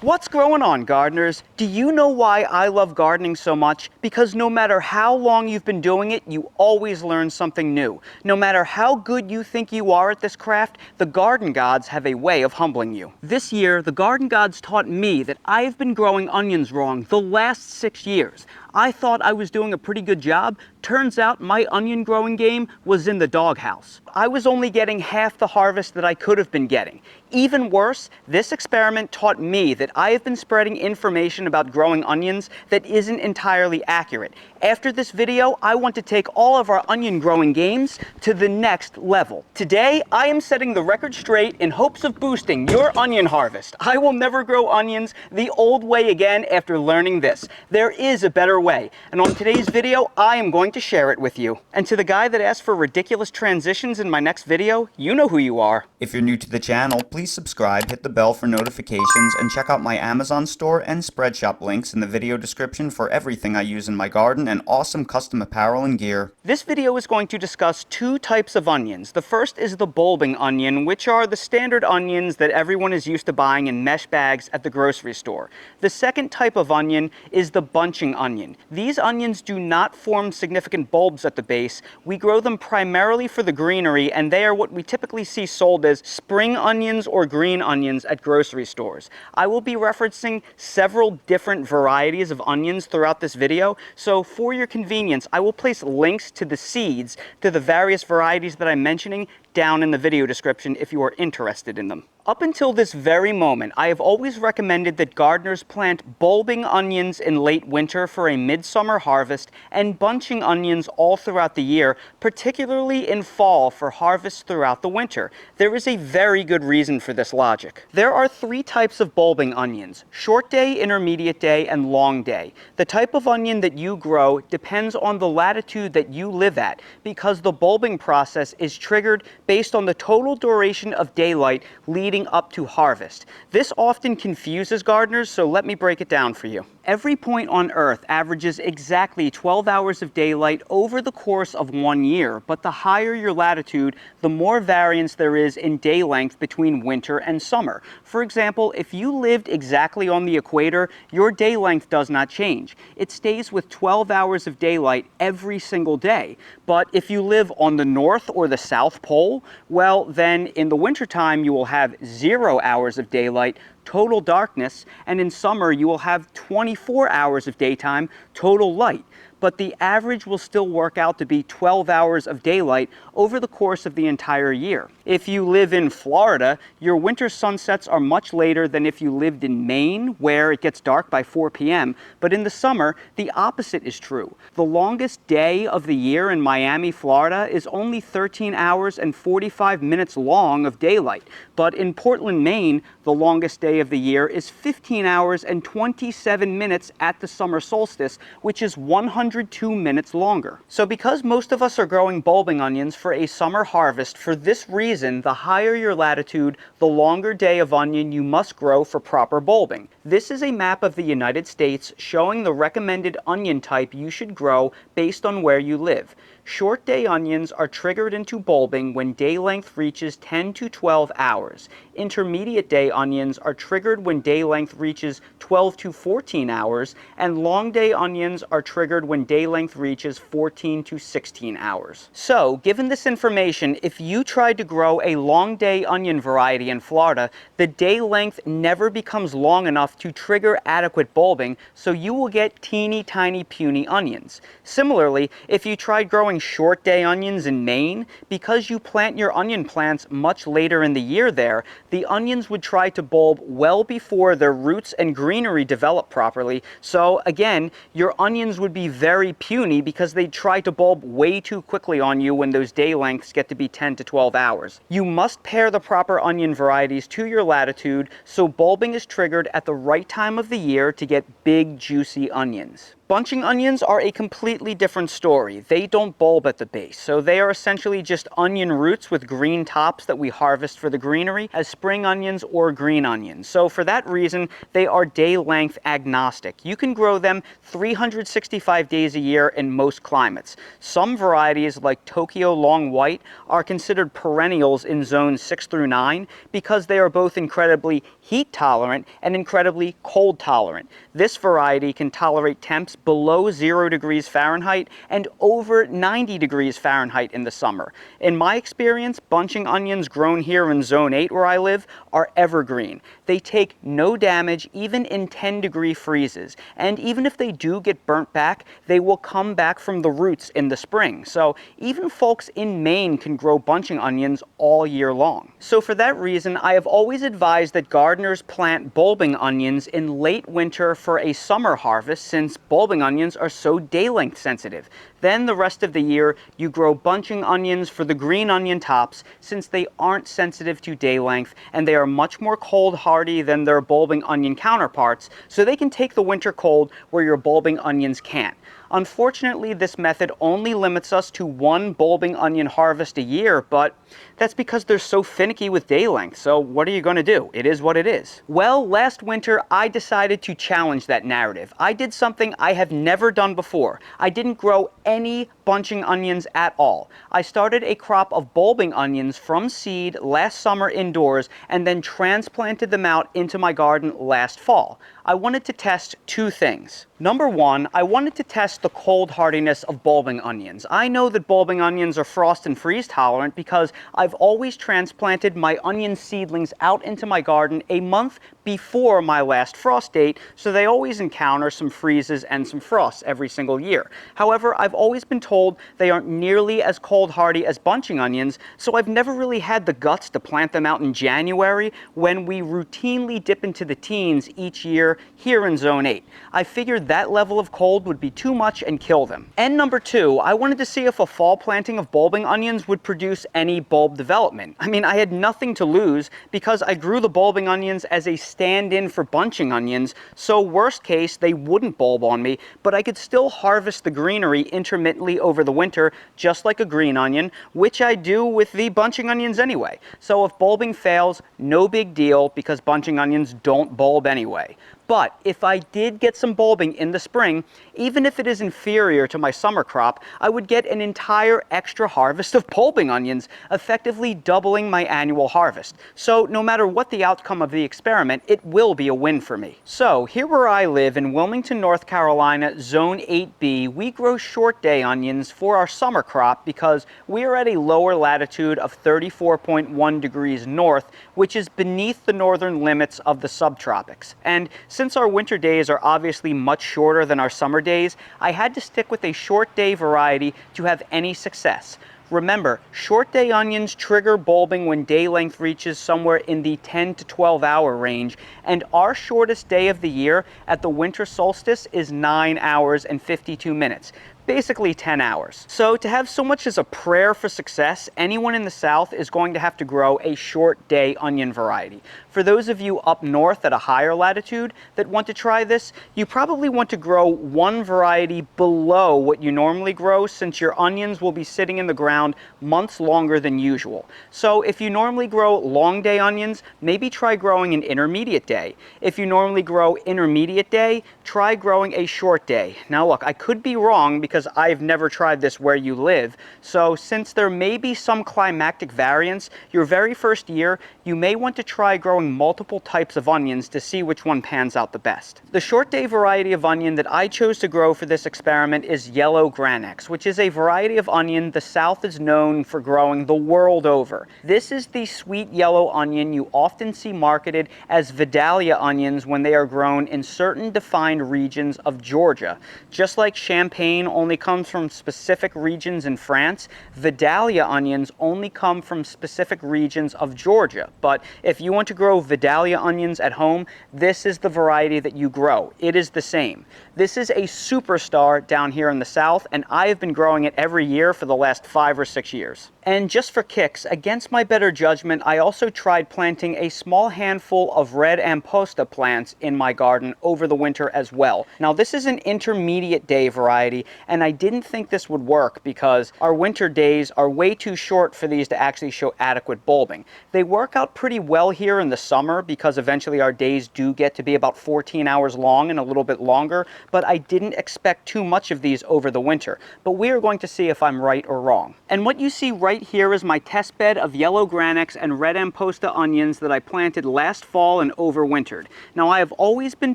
What's going on, gardeners? Do you know why I love gardening so much? Because no matter how long you've been doing it, you always learn something new. No matter how good you think you are at this craft, the garden gods have a way of humbling you. This year, the garden gods taught me that I've been growing onions wrong the last 6 years. I thought I was doing a pretty good job. Turns out my onion growing game was in the doghouse. I was only getting half the harvest that I could have been getting. Even worse, this experiment taught me that I have been spreading information about growing onions that isn't entirely accurate. After this video, I want to take all of our onion growing games to the next level. Today, I am setting the record straight in hopes of boosting your onion harvest. I will never grow onions the old way again after learning this. There is a better way, and on today's video, I am going to share it with you. And to the guy that asked for ridiculous transitions in my next video, you know who you are. If you're new to the channel, please subscribe, hit the bell for notifications, and check out my Amazon store and Spreadshop links in the video description for everything I use in my garden and awesome custom apparel and gear. This video is going to discuss two types of onions. The first is the bulbing onion, which are the standard onions that everyone is used to buying in mesh bags at the grocery store. The second type of onion is the bunching onion. These onions do not form significant bulbs at the base. We grow them primarily for the greenery, and they are what we typically see sold as spring onions or green onions at grocery stores. I will be referencing several different varieties of onions throughout this video, so for your convenience, I will place links to the seeds to the various varieties that I'm mentioning down in the video description if you are interested in them. Up until this very moment, I have always recommended that gardeners plant bulbing onions in late winter for a midsummer harvest and bunching onions all throughout the year, particularly in fall for harvests throughout the winter. There is a very good reason for this logic. There are three types of bulbing onions: short day, intermediate day, and long day. The type of onion that you grow depends on the latitude that you live at, because the bulbing process is triggered based on the total duration of daylight leading up to harvest. This often confuses gardeners, so let me break it down for you. Every point on Earth averages exactly 12 hours of daylight over the course of 1 year, but the higher your latitude, the more variance there is in day length between winter and summer. For example, if you lived exactly on the equator, your day length does not change. It stays with 12 hours of daylight every single day. But if you live on the North or the South Pole, well, then in the wintertime you will have 0 hours of daylight, total darkness, and in summer you will have 24 hours of daytime, total light. But the average will still work out to be 12 hours of daylight over the course of the entire year. If you live in Florida, your winter sunsets are much later than if you lived in Maine, where it gets dark by 4 p.m. But in the summer, the opposite is true. The longest day of the year in Miami, Florida is only 13 hours and 45 minutes long of daylight. But in Portland, Maine, the longest day of the year is 15 hours and 27 minutes at the summer solstice, which is 102 minutes longer. So because most of us are growing bulbing onions for a summer harvest, for this reason, the higher your latitude, the longer day of onion you must grow for proper bulbing. This is a map of the United States showing the recommended onion type you should grow based on where you live. Short day onions are triggered into bulbing when day length reaches 10 to 12 hours. Intermediate day onions are triggered when day length reaches 12 to 14 hours, and long day onions are triggered when day length reaches 14 to 16 hours. So, given this information, if you tried to grow a long day onion variety in Florida, the day length never becomes long enough to trigger adequate bulbing, so you will get teeny tiny puny onions. Similarly, if you tried growing short day onions in Maine, because you plant your onion plants much later in the year there, the onions would try to bulb well before their roots and greenery develop properly. So again, your onions would be very puny because they try to bulb way too quickly on you when those day lengths get to be 10 to 12 hours. You must pair the proper onion varieties to your latitude so bulbing is triggered at the right time of the year to get big, juicy onions. Bunching onions are a completely different story. They don't bulb at the base, so they are essentially just onion roots with green tops that we harvest for the greenery as spring onions or green onions. So for that reason, they are day length agnostic. You can grow them 365 days a year in most climates. Some varieties like Tokyo Long White are considered perennials in zones 6 through 9 because they are both incredibly heat tolerant and incredibly cold tolerant. This variety can tolerate temps below 0 degrees Fahrenheit and over 90 degrees Fahrenheit in the summer. In my experience, bunching onions grown here in Zone 8 where I live are evergreen. They take no damage even in 10-degree freezes, and even if they do get burnt back, they will come back from the roots in the spring. So even folks in Maine can grow bunching onions all year long. So for that reason, I have always advised that gardeners plant bulbing onions in late winter for a summer harvest, since bulbing onions are so day length sensitive. Then the rest of the year, you grow bunching onions for the green onion tops, since they aren't sensitive to day length and they are much more cold hardy than their bulbing onion counterparts, so they can take the winter cold where your bulbing onions can't. Unfortunately, this method only limits us to one bulbing onion harvest a year, but that's because they're so finicky with day length, so what are you going to do? It is what it is. Well, last winter, I decided to challenge that narrative. I did something I have never done before. I didn't grow any bunching onions at all. I started a crop of bulbing onions from seed last summer indoors and then transplanted them out into my garden last fall. I wanted to test two things. Number one, I wanted to test the cold hardiness of bulbing onions. I know that bulbing onions are frost and freeze tolerant because I've always transplanted my onion seedlings out into my garden a month before my last frost date, so they always encounter some freezes and some frosts every single year. However, I've always been told they aren't nearly as cold hardy as bunching onions, so I've never really had the guts to plant them out in January when we routinely dip into the teens each year here in Zone 8. I figured that level of cold would be too much and kill them. And number two, I wanted to see if a fall planting of bulbing onions would produce any bulb development. I mean, I had nothing to lose because I grew the bulbing onions as a stand-in for bunching onions, so worst case, they wouldn't bulb on me, but I could still harvest the greenery intermittently over the winter, just like a green onion, which I do with the bunching onions anyway. So if bulbing fails, no big deal, because bunching onions don't bulb anyway. But if I did get some bulbing in the spring, even if it is inferior to my summer crop, I would get an entire extra harvest of bulbing onions, effectively doubling my annual harvest. So no matter what the outcome of the experiment, it will be a win for me. So here where I live in Wilmington, North Carolina, Zone 8B, we grow short day onions for our summer crop because we are at a lower latitude of 34.1 degrees north, which is beneath the northern limits of the subtropics. And since our winter days are obviously much shorter than our summer days, I had to stick with a short day variety to have any success. Remember, short day onions trigger bulbing when day length reaches somewhere in the 10 to 12 hour range, and our shortest day of the year at the winter solstice is 9 hours and 52 minutes. Basically 10 hours. So to have so much as a prayer for success, anyone in the South is going to have to grow a short day onion variety. For those of you up north at a higher latitude that want to try this, you probably want to grow one variety below what you normally grow, since your onions will be sitting in the ground months longer than usual. So if you normally grow long day onions, maybe try growing an intermediate day. If you normally grow intermediate day, try growing a short day. Now look, I could be wrong because I've never tried this where you live. So since there may be some climactic variance, your very first year, you may want to try growing multiple types of onions to see which one pans out the best. The short day variety of onion that I chose to grow for this experiment is Yellow Granex, which is a variety of onion the South is known for growing the world over. This is the sweet yellow onion you often see marketed as Vidalia onions when they are grown in certain defined regions of Georgia. Just like Champagne only comes from specific regions in France, Vidalia onions only come from specific regions of Georgia. But if you want to grow Vidalia onions at home, this is the variety that you grow. It is the same. This is a superstar down here in the South, and I have been growing it every year for the last 5 or 6 years. And just for kicks, against my better judgment, I also tried planting a small handful of red amposta plants in my garden over the winter as well. Now this is an intermediate day variety, and I didn't think this would work because our winter days are way too short for these to actually show adequate bulbing. They work out pretty well here in the summer because eventually our days do get to be about 14 hours long and a little bit longer, but I didn't expect too much of these over the winter. But we are going to see if I'm right or wrong. And what you see right here is my test bed of yellow granax and red amposta onions that I planted last fall and overwintered. Now I have always been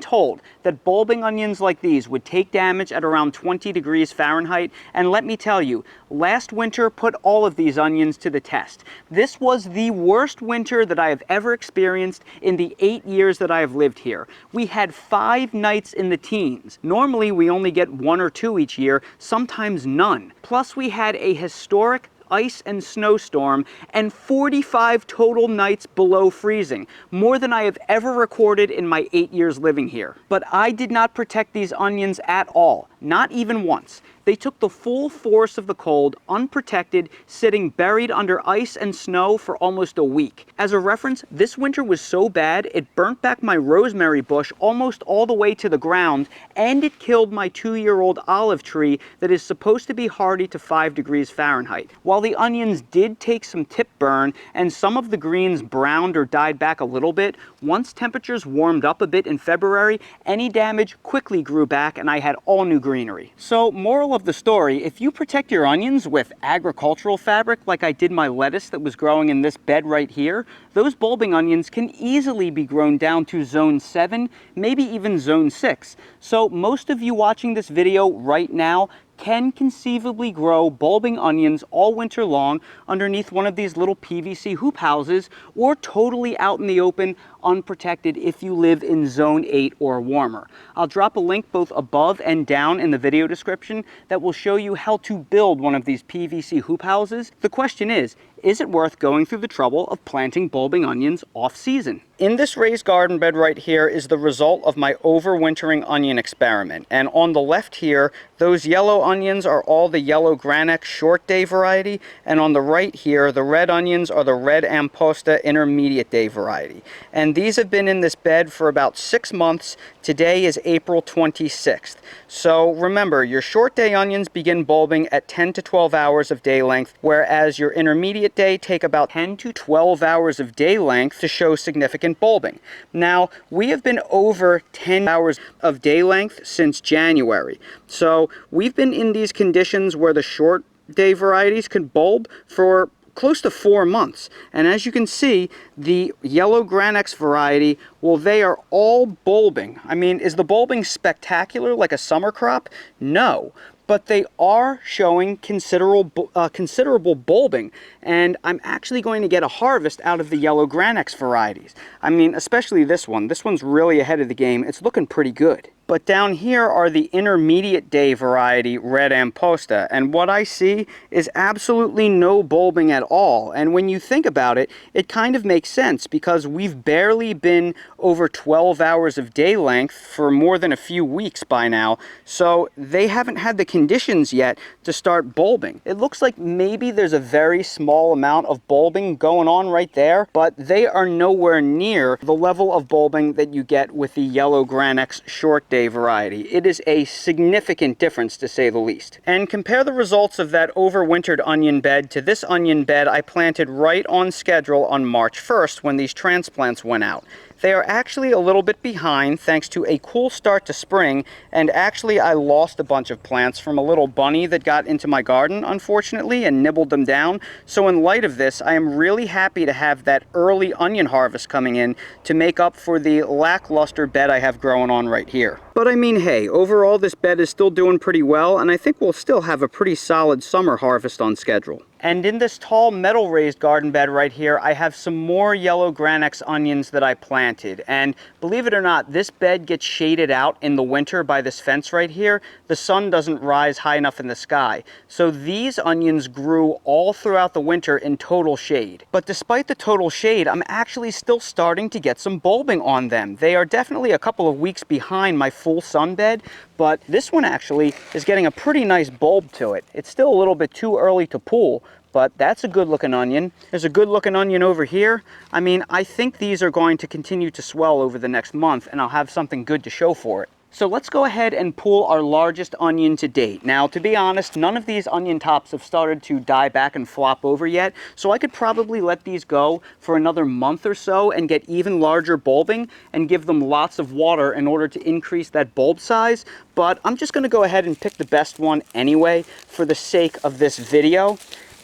told that bulbing onions like these would take damage at around 20 degrees Fahrenheit, and let me tell you, last winter put all of these onions to the test. This was the worst winter that I have ever experienced in the 8 years that I have lived here. We had 5 nights in the teens. Normally we only get 1 or 2 each year, sometimes none. Plus we had a historic ice and snowstorm and 45 total nights below freezing, more than I have ever recorded in my 8 years living here. But I did not protect these onions at all, not even once. They took the full force of the cold, unprotected, sitting buried under ice and snow for almost a week. As a reference, this winter was so bad it burnt back my rosemary bush almost all the way to the ground, and it killed my 2-year-old olive tree that is supposed to be hardy to 5 degrees Fahrenheit. While the onions did take some tip burn and some of the greens browned or died back a little bit, once temperatures warmed up a bit in February, any damage quickly grew back and I had all new greenery. So moral of the story, if you protect your onions with agricultural fabric like I did my lettuce that was growing in this bed right here, those bulbing onions can easily be grown down to zone 7, maybe even zone 6. So most of you watching this video right now can conceivably grow bulbing onions all winter long underneath one of these little PVC hoop houses, or totally out in the open, unprotected if you live in zone 8 or warmer. I'll drop a link both above and down in the video description that will show you how to build one of these PVC hoop houses. The question is it worth going through the trouble of planting bulbing onions off season? In this raised garden bed right here is the result of my overwintering onion experiment. And on the left here, those yellow onions are all the yellow granax short day variety. And on the right here, the red onions are the red amposta intermediate day variety. And these have been in this bed for about 6 months. Today is April 26th. So remember, your short day onions begin bulbing at 10 to 12 hours of day length, whereas your intermediate day take about 10 to 12 hours of day length to show significant bulbing. Now, we have been over 10 hours of day length since January. So we've been in these conditions where the short day varieties can bulb for close to 4 months. And as you can see, the yellow granax variety, well, they are all bulbing. I mean, is the bulbing spectacular like a summer crop? No. But they are showing considerable bulbing, and I'm actually going to get a harvest out of the yellow granax varieties. I mean, especially this one. This one's really ahead of the game. It's looking pretty good. But down here are the intermediate day variety red amposta, and what I see is absolutely no bulbing at all. And when you think about it, it kind of makes sense because we've barely been over 12 hours of day length for more than a few weeks by now, so they haven't had the conditions yet to start bulbing. It looks like maybe there's a very small amount of bulbing going on right there, but they are nowhere near the level of bulbing that you get with the yellow granax short day variety. It is a significant difference, to say the least. And compare the results of that overwintered onion bed to this onion bed I planted right on schedule on March 1st when these transplants went out. They are actually a little bit behind thanks to a cool start to spring, and actually I lost a bunch of plants from a little bunny that got into my garden, unfortunately, and nibbled them down. So in light of this, I am really happy to have that early onion harvest coming in to make up for the lackluster bed I have growing on right here. But I mean, hey, overall this bed is still doing pretty well, and I think we'll still have a pretty solid summer harvest on schedule. And in this tall metal raised garden bed right here, I have some more yellow granax onions that I planted. And believe it or not, this bed gets shaded out in the winter by this fence right here. The sun doesn't rise high enough in the sky. So these onions grew all throughout the winter in total shade. But despite the total shade, I'm actually still starting to get some bulbing on them. They are definitely a couple of weeks behind my full sun bed, but this one actually is getting a pretty nice bulb to it. It's still a little bit too early to pull, but that's a good looking onion. There's a good looking onion over here. I mean, I think these are going to continue to swell over the next month, and I'll have something good to show for it. So let's go ahead and pull our largest onion to date. Now, to be honest, none of these onion tops have started to die back and flop over yet, so I could probably let these go for another month or so and get even larger bulbing and give them lots of water in order to increase that bulb size. But I'm just going to go ahead and pick the best one anyway for the sake of this video.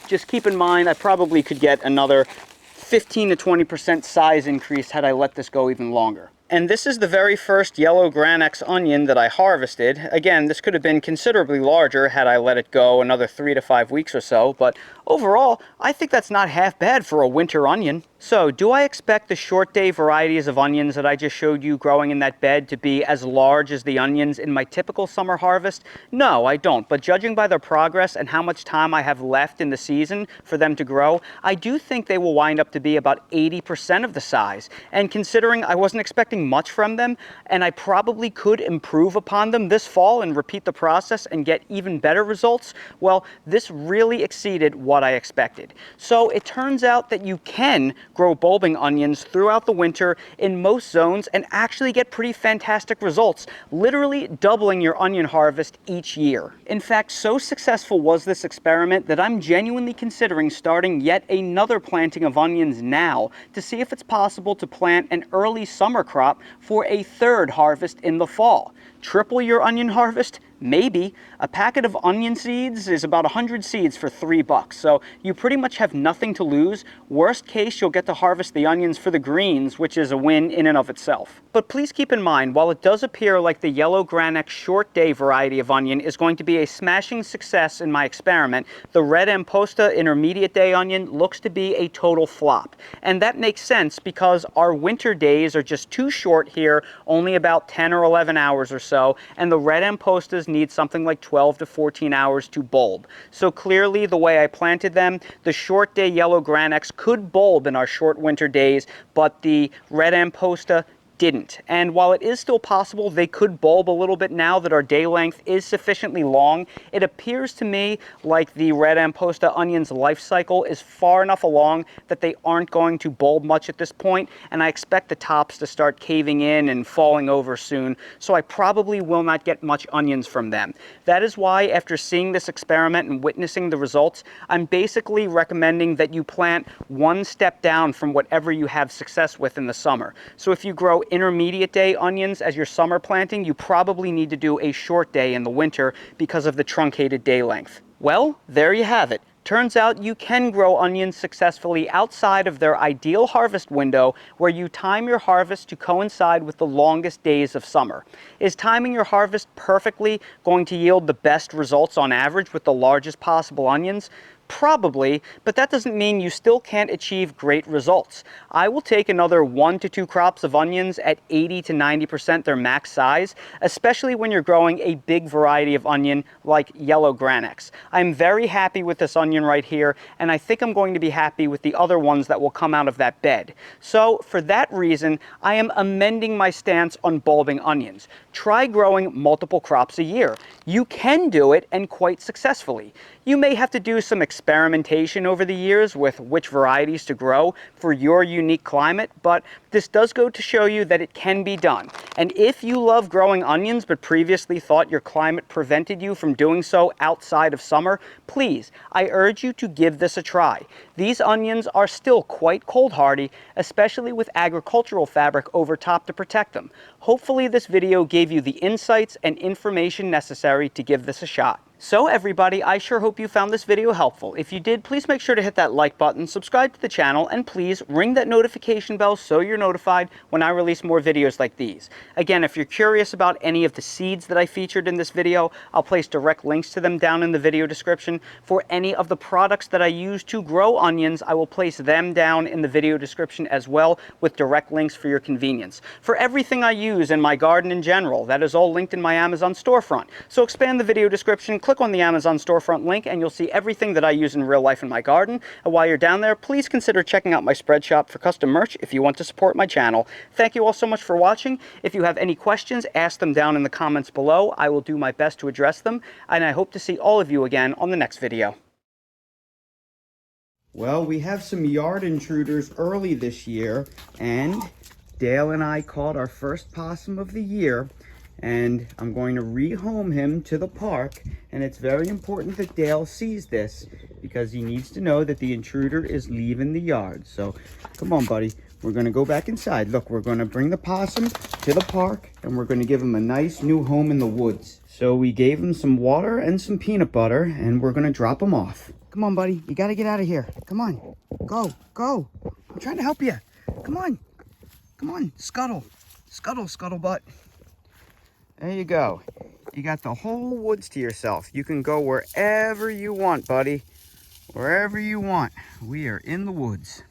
Just keep in mind, I probably could get another 15 to 20% size increase had I let this go even longer. And this is the very first yellow Granex onion that I harvested. Again, this could have been considerably larger had I let it go another 3 to 5 weeks or so, but overall, I think that's not half bad for a winter onion. So, do I expect the short day varieties of onions that I just showed you growing in that bed to be as large as the onions in my typical summer harvest? No, I don't, but judging by their progress and how much time I have left in the season for them to grow, I do think they will wind up to be about 80% of the size. And considering I wasn't expecting much from them, and I probably could improve upon them this fall and repeat the process and get even better results, well, this really exceeded what I expected. So it turns out that you can grow bulbing onions throughout the winter in most zones and actually get pretty fantastic results, literally doubling your onion harvest each year. In fact, so successful was this experiment that I'm genuinely considering starting yet another planting of onions now to see if it's possible to plant an early summer crop for a third harvest in the fall. Triple your onion harvest? Maybe. A packet of onion seeds is about 100 seeds for $3, so you pretty much have nothing to lose. Worst case, you'll get to harvest the onions for the greens, which is a win in and of itself. But please keep in mind, while it does appear like the yellow Granex short day variety of onion is going to be a smashing success in my experiment, the red Amposta intermediate day onion looks to be a total flop. And that makes sense because our winter days are just too short here, only about 10 or 11 hours or so, and the red Ampostas need something like 12 to 14 hours to bulb. So clearly, the way I planted them, the short day yellow Granex could bulb in our short winter days, but the red Amposta didn't. And while it is still possible they could bulb a little bit now that our day length is sufficiently long, it appears to me like the red Amposta onion's life cycle is far enough along that they aren't going to bulb much at this point, and I expect the tops to start caving in and falling over soon, so I probably will not get much onions from them. That is why, after seeing this experiment and witnessing the results, I'm basically recommending that you plant one step down from whatever you have success with in the summer. So if you grow intermediate day onions as your summer planting, you probably need to do a short day in the winter because of the truncated day length. Well, there you have it. Turns out you can grow onions successfully outside of their ideal harvest window, where you time your harvest to coincide with the longest days of summer. Is timing your harvest perfectly going to yield the best results on average with the largest possible onions? Probably, but that doesn't mean you still can't achieve great results. I will take another 1 to 2 crops of onions at 80 to 90% their max size, especially when you're growing a big variety of onion like yellow Granex. I'm very happy with this onion right here, and I think I'm going to be happy with the other ones that will come out of that bed. So for that reason, I am amending my stance on bulbing onions. Try growing multiple crops a year. You can do it, and quite successfully. You may have to do some experimentation over the years with which varieties to grow for your unique climate, but this does go to show you that it can be done. And if you love growing onions but previously thought your climate prevented you from doing so outside of summer, please, I urge you to give this a try. These onions are still quite cold hardy, especially with agricultural fabric over top to protect them. Hopefully this video gave you the insights and information necessary to give this a shot. So everybody, I sure hope you found this video helpful. If you did, please make sure to hit that like button, subscribe to the channel, and please ring that notification bell so you're notified when I release more videos like these. Again, if you're curious about any of the seeds that I featured in this video, I'll place direct links to them down in the video description. For any of the products that I use to grow onions, I will place them down in the video description as well, with direct links for your convenience. For everything I use in my garden in general, that is all linked in my Amazon storefront. So expand the video description, click on the Amazon storefront link, and you'll see everything that I use in real life in my garden. And while you're down there, please consider checking out my spread shop for custom merch if you want to support my channel. Thank you all so much for watching. If you have any questions, ask them down in the comments below. I will do my best to address them, and I hope to see all of you again on the next video. Well, we have some yard intruders early this year, and Dale and I caught our first possum of the year, and I'm going to rehome him to the park, and it's very important that Dale sees this because he needs to know that the intruder is leaving the yard. So come on, buddy, we're going to go back inside. Look, we're going to bring the possum to the park, and we're going to give him a nice new home in the woods. So we gave him some water and some peanut butter, and we're going to drop him off. Come on, buddy, you got to get out of here. Come on, go, go. I'm trying to help you. Come on, scuttle, scuttle, scuttlebutt. There you go. You got the whole woods to yourself. You can go wherever you want, buddy. Wherever you want. We are in the woods.